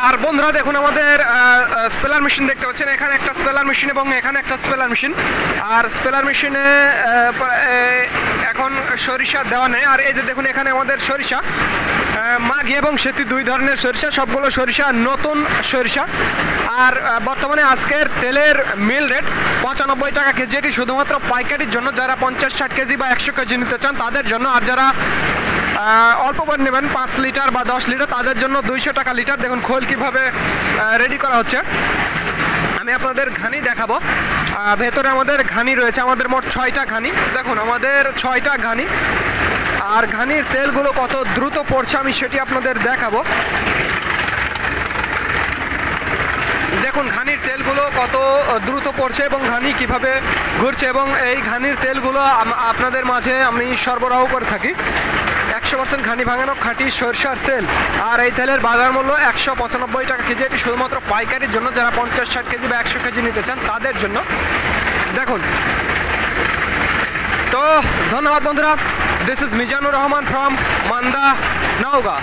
আর বন্ধুরা দেখুন আমাদের স্পেলার মেশিন দেখতে পাচ্ছেন, এখানে একটা স্পেলার মেশিন এবং এখানে একটা স্পেলার মেশিন। আর স্পেলার মেশিনে এখন সরিষা দেওয়া নেই। আর এই যে দেখুন এখানে আমাদের সরিষা মাঘি এবং সেতি দুই ধরনের সরিষা, সবগুলো সরিষা নতুন সরিষা। আর বর্তমানে আজকের তেলের মিল রেট 95 টাকা কেজি। এটি শুধুমাত্র পাইকারির জন্য, যারা 50-60 কেজি বা 100 কেজি নিতে চান তাদের জন্য। আর যারা অল্প করে নেবেন 5 লিটার বা 10 লিটার তাদের জন্য 200 টাকা লিটার। দেখুন খোল কিভাবে রেডি করা হচ্ছে। আমি আপনাদের ঘানি দেখাবো। ভেতরে আমাদের ঘানি রয়েছে, আমাদের মোট 6টা ঘানি। দেখুন আমাদের 6টা ঘানি। আর ঘানির তেলগুলো কত দ্রুত পড়ছে আমি সেটি আপনাদের দেখাবো। দেখুন ঘানির তেলগুলো কত দ্রুত পড়ছে এবং ঘানি কিভাবে ঘুরছে, এবং এই ঘানির তেলগুলো আপনাদের মাঝে আমি সরবরাহ করে থাকি। 100% ঘানি ভাঙানো খাঁটি সরষার তেল। আর এই তেলের বাজার মূল্য 195 টাকা কেজি। এটি শুধুমাত্র পাইকারির জন্য, যারা 50-60 কেজি বা 100 কেজি নিতে চান তাদের জন্য। দেখুন, তো ধন্যবাদ বন্ধুরা। This is Mizanur Rahman from Manda, Naogaon.